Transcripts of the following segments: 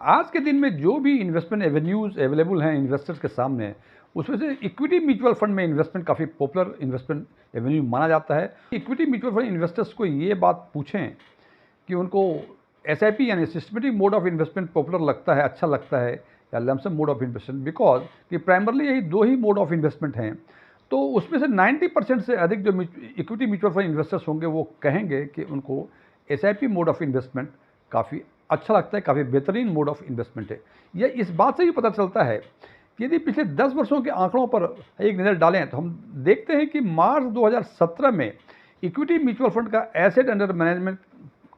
आज के दिन में जो भी इन्वेस्टमेंट एवेन्यूज़ अवेलेबल हैं इन्वेस्टर्स के सामने, उसमें से इक्विटी म्यूचुअल फंड में इन्वेस्टमेंट काफ़ी पॉपुलर इन्वेस्टमेंट एवेन्यू माना जाता है। इक्विटी म्यूचुअल फंड इन्वेस्टर्स को ये बात पूछें कि उनको एसआईपी यानी systematic mode of investment popular लगता है, अच्छा लगता है, या lump sum mode of investment, because कि प्राइमरली यही दो ही मोड ऑफ इन्वेस्टमेंट हैं। तो उसमें से 90% से अधिक जो इक्विटी म्यूचुअल फंड इन्वेस्टर्स होंगे वो कहेंगे कि उनको एसआईपी मोड ऑफ इन्वेस्टमेंट काफ़ी अच्छा लगता है, काफ़ी बेहतरीन मोड ऑफ इन्वेस्टमेंट है। यह इस बात से भी पता चलता है कि यदि पिछले 10 वर्षों के आंकड़ों पर एक नज़र डालें तो हम देखते हैं कि मार्च 2017 में इक्विटी म्यूचुअल फंड का एसेट अंडर मैनेजमेंट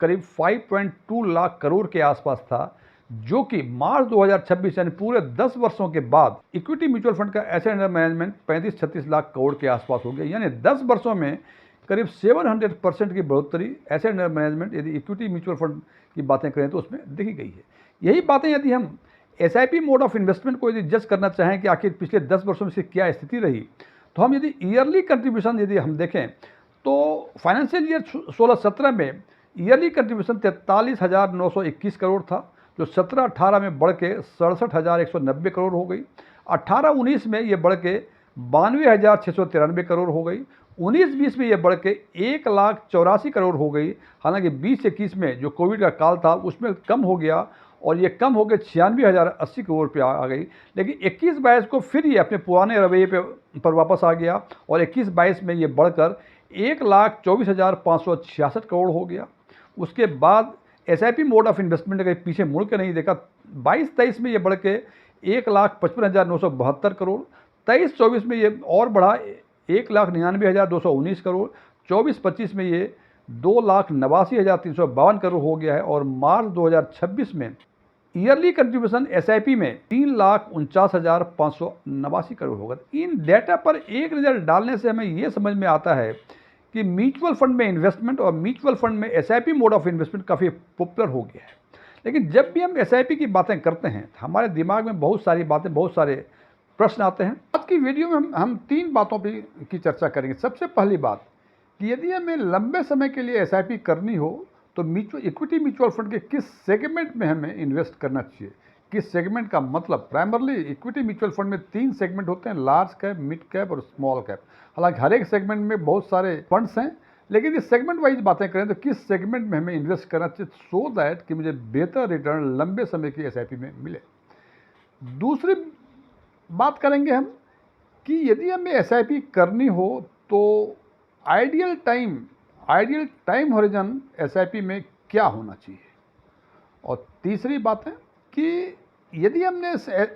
करीब 5.2 लाख करोड़ के आसपास था, जो कि मार्च 2026 यानी पूरे 10 वर्षों के बाद इक्विटी म्यूचुअल फंड का asset under management 35-36 lakh crore के आसपास हो गया। यानी 10 वर्षों में करीब 700% की बढ़ोतरी एसेट अंडर मैनेजमेंट यदि इक्विटी म्यूचुअल फंड की बातें करें तो उसमें देखी गई है। यही बातें यदि हम एसआईपी मोड ऑफ इन्वेस्टमेंट को यदि जज करना चाहें कि आखिर पिछले 10 वर्षों में से क्या स्थिति रही, तो हम यदि ईयरली कंट्रीब्यूशन यदि हम देखें तो फाइनेंशियल ईयर 16-17 में ईयरली कंट्रीब्यूशन 43,921 करोड़ था, जो 17-18 में बढ़ के 67,190 करोड़ हो गई। 18-19 में ये बढ़ के 92,693 करोड़ हो गई। 19-20 में ये बढ़ के 1,84,00,000 करोड़ हो गई। हालांकि 20-21 में जो कोविड का काल था उसमें कम हो गया और ये कम हो के 96,080 करोड़ पे आ गई। लेकिन 21-22 को फिर ये अपने पुराने रवैये पर वापस आ गया और 21-22 में ये बढ़कर 1,24,566 करोड़ हो गया। उसके बाद एसआईपी मोड ऑफ इन्वेस्टमेंट ने कहीं पीछे मुड़ के नहीं देखा। 22-23 में ये बढ़ के 1,55,972 करोड़। 23-24 में ये और बढ़ा 1,99,219 करोड़। 24-25 में ये 2,89,352 करोड़ हो गया है और मार्च 2026 में ईयरली कंट्रीब्यूशन एसआईपी में 3,49,589 करोड़ होगा। इन डेटा पर एक नज़र डालने से हमें ये समझ में आता है कि म्यूचुअल फंड में इन्वेस्टमेंट और म्यूचुअल फंड में एसआईपी मोड ऑफ इन्वेस्टमेंट काफ़ी पॉपुलर हो गया है। लेकिन जब भी हम एसआईपी की बातें करते हैं तो हमारे दिमाग में बहुत सारी बातें, बहुत सारे प्रश्न आते हैं। आज की वीडियो में हम 3 बातों की चर्चा करेंगे। सबसे पहली बात कि यदि हमें लंबे समय के लिए एसआईपी करनी हो तो इक्विटी म्यूचुअल फंड के किस सेगमेंट में हमें इन्वेस्ट करना चाहिए। किस सेगमेंट का मतलब, प्राइमरली इक्विटी म्यूचुअल फंड में 3 सेगमेंट होते हैं, लार्ज कैप, मिड कैप और स्मॉल कैप। हालांकि हर एक सेगमेंट में बहुत सारे फंड्स हैं, लेकिन इस सेगमेंट वाइज बातें करें तो किस सेगमेंट में हमें इन्वेस्ट करना चाहिए सो दैट कि मुझे बेहतर रिटर्न लंबे समय की एसआईपी में मिले। दूसरी बात करेंगे हम कि यदि हमें एसआईपी करनी हो तो आइडियल टाइम हॉरिजन एसआईपी में क्या होना चाहिए। और तीसरी बात है कि यदि हमने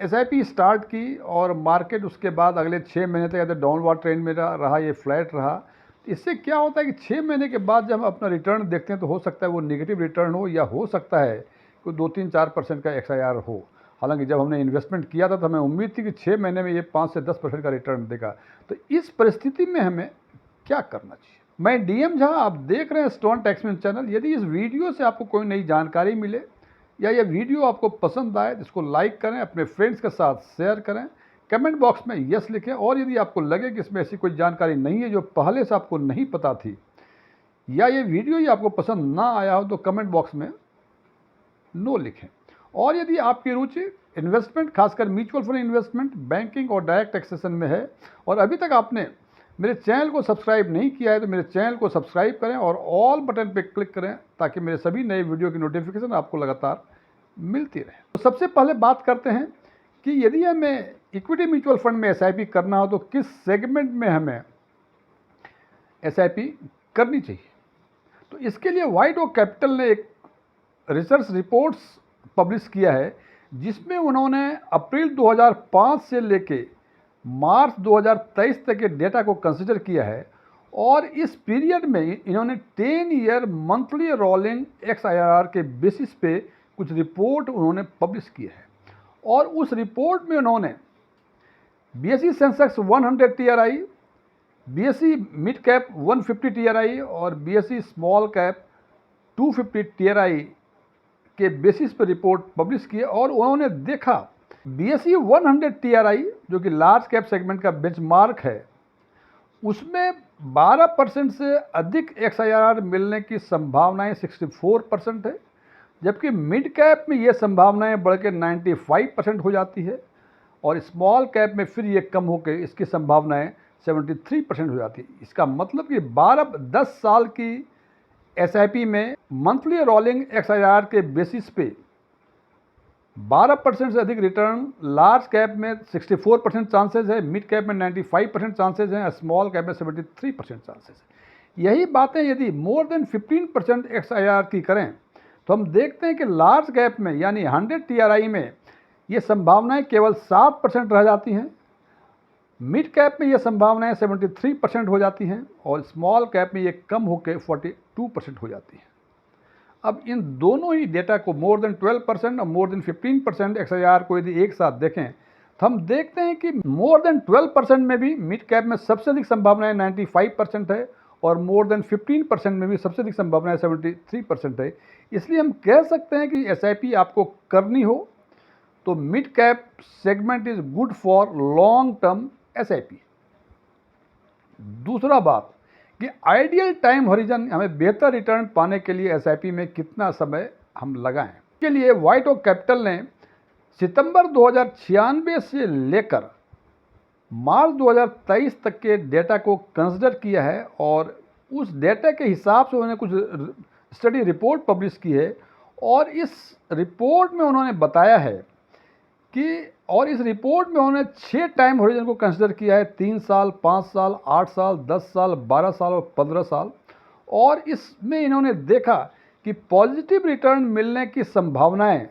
एसआईपी स्टार्ट की और मार्केट उसके बाद अगले 6 महीने तक या तो डाउनवर्ड ट्रेंड में रहा, ये फ्लैट रहा, तो इससे क्या होता है कि 6 महीने के बाद जब हम अपना रिटर्न देखते हैं तो हो सकता है वो नेगेटिव रिटर्न हो या हो सकता है कोई 2-3-4% का एक्सआईआर हो। हालांकि जब हमने इन्वेस्टमेंट किया था तो हमें उम्मीद थी कि 6 महीने में ये 5 से 10% का रिटर्न देगा। तो इस परिस्थिति में हमें क्या करना चाहिए। मैं डीएम झा, आप देख रहे हैं स्टोन टैक्समैन चैनल। यदि इस वीडियो से आपको कोई नई जानकारी मिले या ये वीडियो आपको पसंद आए तो इसको लाइक करें, अपने फ्रेंड्स के साथ शेयर करें, कमेंट बॉक्स में यस लिखें। और यदि आपको लगे कि इसमें ऐसी कोई जानकारी नहीं है जो पहले से आपको नहीं पता थी या ये वीडियो ही आपको पसंद ना आया हो तो कमेंट बॉक्स में नो लिखें। और यदि आपकी रुचि इन्वेस्टमेंट, खासकर म्यूचुअल फंड इन्वेस्टमेंट, बैंकिंग और डायरेक्ट टैक्सेशन में है और अभी तक आपने मेरे चैनल को सब्सक्राइब नहीं किया है तो मेरे चैनल को सब्सक्राइब करें और ऑल बटन पर क्लिक करें ताकि मेरे सभी नए वीडियो की नोटिफिकेशन आपको लगातार मिलती रहे। तो सबसे पहले बात करते हैं कि यदि हमें इक्विटी म्यूचुअल फंड में एसआईपी करना हो तो किस सेगमेंट में हमें एसआईपी करनी चाहिए। तो इसके लिए व्हाइट ओक कैपिटल ने एक रिसर्च रिपोर्ट्स पब्लिश किया है जिसमें उन्होंने अप्रैल 2005 से लेके मार्च 2023 तक के डेटा को कंसिडर किया है और इस पीरियड में इन्होंने 10 ईयर मंथली रोलिंग एक्सआईआर के बेसिस पे कुछ रिपोर्ट उन्होंने पब्लिश किया है। और उस रिपोर्ट में उन्होंने BSE Sensex 100 TRI, BSE mid cap 150 TRI और बीएसई स्मॉल कैप 250 टीआरआई के बेसिस पर रिपोर्ट पब्लिश की और उन्होंने देखा बीएसई 100 टीआरआई जो कि लार्ज कैप सेगमेंट का बेंचमार्क है, उसमें 12% से अधिक एक्सआईआर मिलने की संभावनाएं 64% है, जबकि मिड कैप में ये संभावनाएं बढ़ के 95% हो जाती है और स्मॉल कैप में फिर ये कम होकर इसकी संभावनाएं 73% हो जाती है। इसका मतलब कि 10 साल की एसआईपी में मंथली रोलिंग एक्सआईआर के बेसिस पे 12% से अधिक रिटर्न लार्ज कैप में 64% चांसेस है, मिड कैप में 95% चांसेस हैं, स्मॉल कैप में 73% चांसेस है। यही बातें यदि मोर देन 15% एक्सआईआर की करें तो हम देखते हैं कि लार्ज कैप में यानी 100 टीआरआई में ये संभावनाएं केवल 7% रह जाती हैं, मिड कैप में ये संभावनाएं 73% हो जाती हैं और स्मॉल कैप में ये कम होकर 42% हो जाती हैं। अब इन दोनों ही डेटा को मोर देन 12% और मोर देन 15% एक्सआईआर को यदि एक साथ देखें तो हम देखते हैं कि मोर देन 12% में भी मिड कैप में सबसे अधिक संभावनाएं 95% है और मोर देन 15% में भी सबसे अधिक संभावनाएं 73% है। इसलिए हम कह सकते हैं कि एसआईपी आपको करनी हो तो mid cap segment is good for long term SIP. दूसरा बात कि आइडियल टाइम हॉरिजन हमें बेहतर रिटर्न पाने के लिए एसआईपी में कितना समय हम लगाएं। के लिए व्हाइट ओक कैपिटल ने सितंबर 2096 से लेकर मार्च 2023 तक के डेटा को कंसिडर किया है और उस डेटा के हिसाब से उन्होंने कुछ स्टडी रिपोर्ट पब्लिश की है और इस रिपोर्ट में उन्होंने बताया है कि और इस रिपोर्ट में उन्होंने 6 टाइम हॉरिजन को कंसिडर किया है, 3 साल, 5 साल, 8 साल, 10 साल, 12 साल और 15 साल। और इसमें इन्होंने देखा कि पॉजिटिव रिटर्न मिलने की संभावनाएं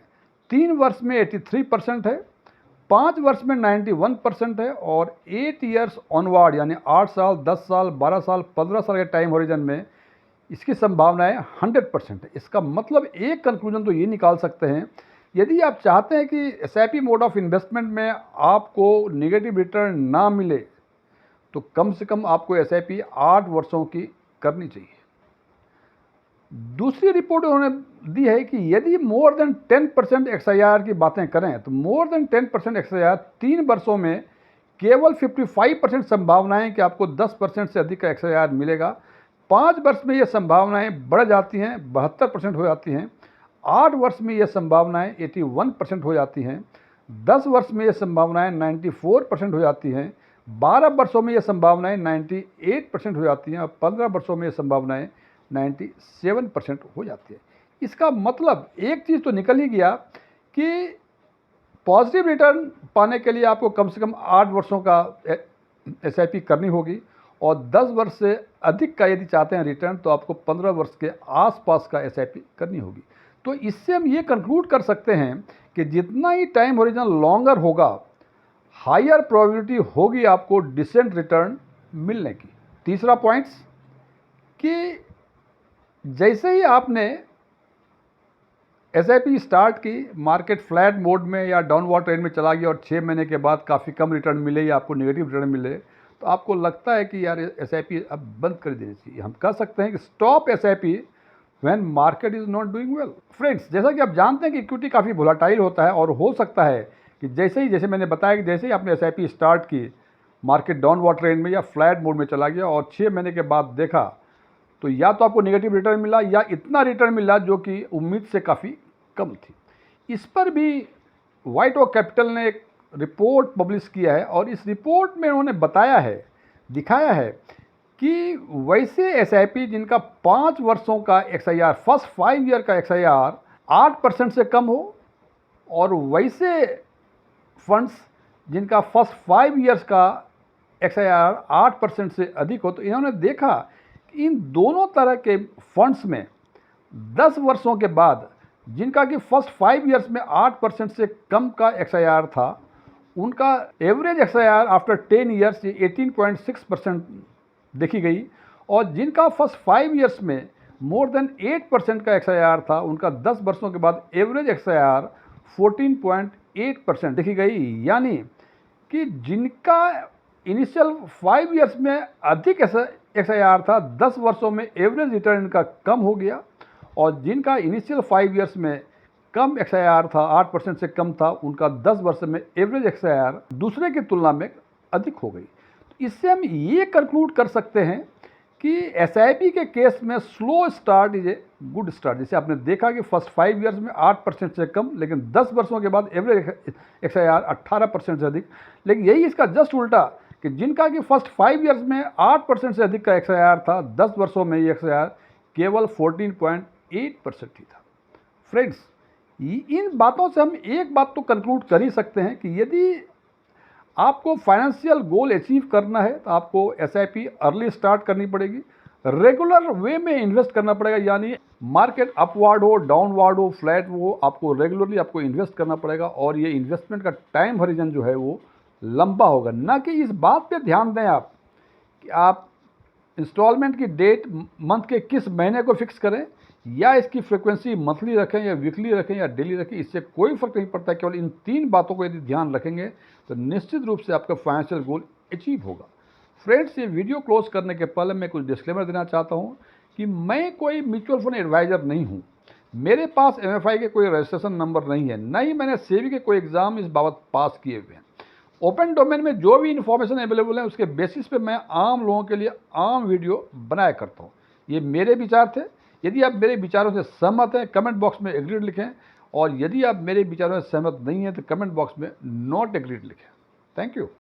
3 वर्ष में 83% है, 5 वर्ष में 91% है और 8 ईयर्स ऑनवर्ड यानी 8 साल, 10 साल, 12 साल, 15 साल के टाइम हॉरिजन में इसकी संभावनाएं 100% है। इसका मतलब एक कंक्लूजन तो ये निकाल सकते हैं, यदि आप चाहते हैं कि एसआईपी मोड ऑफ इन्वेस्टमेंट में आपको नेगेटिव रिटर्न ना मिले तो कम से कम आपको एसआईपी 8 वर्षों की करनी चाहिए। दूसरी रिपोर्ट उन्होंने दी है कि यदि मोर देन 10% एक्सआईआर की बातें करें तो मोर देन 10% एक्सआईआर 3 वर्षों में केवल 55% संभावनाएं कि आपको 10% से अधिक का एक्सआईआर मिलेगा। 5 वर्ष में ये संभावनाएं बढ़ जाती हैं, 72% हो जाती हैं। 8 वर्ष में ये संभावनाएं 81% हो जाती हैं। 10 वर्ष में ये संभावनाएं 94% हो जाती हैं। 12 वर्षों में ये संभावनाएं 98% हो जाती हैं और 15 वर्षों में ये संभावनाएं 97% हो जाती है। इसका मतलब एक चीज़ तो निकल ही गया कि पॉजिटिव रिटर्न पाने के लिए आपको कम से कम 8 वर्षों का एसआईपी करनी होगी और 10 वर्ष से अधिक का यदि चाहते हैं रिटर्न तो आपको 15 वर्ष के आसपास का एसआईपी करनी होगी। तो इससे हम ये कंक्लूड कर सकते हैं कि जितना ही टाइम हॉरिजन लॉन्गर होगा हायर प्रोबेबिलिटी होगी आपको डिसेंट रिटर्न मिलने की। तीसरा पॉइंट्स कि जैसे ही आपने एसआईपी स्टार्ट की, मार्केट फ्लैट मोड में या डाउनवर्ड ट्रेंड में चला गया और 6 महीने के बाद काफ़ी कम रिटर्न मिले या आपको नेगेटिव रिटर्न मिले तो आपको लगता है कि यार एसआईपी अब बंद कर देनी चाहिए। हम कह सकते हैं कि stop SIP when market is not doing well. Friends, जैसा कि आप जानते हैं कि इक्विटी काफ़ी वोलेटाइल होता है और हो सकता है कि जैसे मैंने बताया कि जैसे ही आपने एसआईपी स्टार्ट की, मार्केट डाउनवर्ड ट्रेंड में या फ्लैट मोड में चला गया और 6 महीने के बाद देखा तो या तो आपको नेगेटिव रिटर्न मिला या इतना रिटर्न मिला जो कि उम्मीद से काफ़ी कम थी। इस पर भी व्हाइट ओक कैपिटल ने एक रिपोर्ट पब्लिश किया है और इस रिपोर्ट में उन्होंने बताया है, दिखाया है कि वैसे एसआईपी जिनका 5 वर्षों का एक्सआईआर, फर्स्ट 5 ईयर का एक्सआईआर 8% से कम हो और वैसे फंड्स जिनका फर्स्ट 5 ईयर्स का एक्सआईआर 8% से अधिक हो, तो इन्होंने देखा कि इन दोनों तरह के फंड्स में 10 वर्षों के बाद जिनका कि फर्स्ट 5 ईयर्स में 8% से कम का एक्सआईआर था, उनका एवरेज एक्सआईआर आफ्टर 10 ईयर्स 18.6% देखी गई और जिनका फर्स्ट 5 ईयर्स में मोर देन 8% का एक्सआईआर था, उनका 10 वर्षों के बाद एवरेज एक्सआईआर 14.8% देखी गई। यानी कि जिनका इनिशियल 5 ईयर्स में अधिक एक्सआईआर था, 10 वर्षों में एवरेज रिटर्न इनका कम हो गया और जिनका इनिशियल 5 ईयर्स में कम एक्सआईआर था, 8% से कम था, उनका 10 वर्ष में एवरेज एक्सआईआर दूसरे की तुलना में अधिक हो गई। तो इससे हम ये कंक्लूड कर सकते हैं कि एसआईपी के केस में slow start is a good start. जैसे आपने देखा कि फर्स्ट 5 ईयर्स में 8% से कम, लेकिन 10 वर्षों के बाद एवरेज XIR 18% से अधिक। लेकिन यही इसका जस्ट उल्टा कि जिनका कि फर्स्ट 5 ईयर्स में 8% से अधिक का XIR था, 10 वर्षों में ये XIR केवल 14.8% ही था। फ्रेंड्स, इन बातों से हम एक बात तो कंक्लूड कर ही सकते हैं कि यदि आपको फाइनेंशियल गोल अचीव करना है तो आपको एसआईपी अर्ली स्टार्ट करनी पड़ेगी, रेगुलर वे में इन्वेस्ट करना पड़ेगा, यानी मार्केट अपवार्ड हो, डाउनवार्ड हो, फ्लैट हो, आपको रेगुलरली आपको इन्वेस्ट करना पड़ेगा। और ये इन्वेस्टमेंट का टाइम हॉरिजन जो है वो लंबा होगा। ना कि इस बात पे ध्यान दें आप कि आप इंस्टॉलमेंट की डेट मंथ के किस महीने को फिक्स करें, या इसकी फ्रिक्वेंसी मंथली रखें या वीकली रखें या डेली रखें, इससे कोई फर्क नहीं पड़ता। केवल इन 3 बातों को यदि ध्यान रखेंगे तो निश्चित रूप से आपका फाइनेंशियल गोल अचीव होगा। फ्रेंड्स, ये वीडियो क्लोज करने के पहले मैं कुछ डिस्क्लेमर देना चाहता हूँ कि मैं कोई म्यूचुअल फंड एडवाइज़र नहीं हूँ। मेरे पास MFI के कोई रजिस्ट्रेशन नंबर नहीं है, न ही मैंने सेबी के कोई एग्ज़ाम इस बाबत पास किए हुए हैं। ओपन डोमेन में जो भी इन्फॉर्मेशन अवेलेबल है उसके बेसिस पे मैं आम लोगों के लिए आम वीडियो बनाया करता हूँ। ये मेरे विचार थे। यदि आप मेरे विचारों से सहमत हैं, कमेंट बॉक्स में एग्रीड लिखें, और यदि आप मेरे विचारों से सहमत नहीं हैं तो कमेंट बॉक्स में नॉट एग्रीड लिखें। Thank you.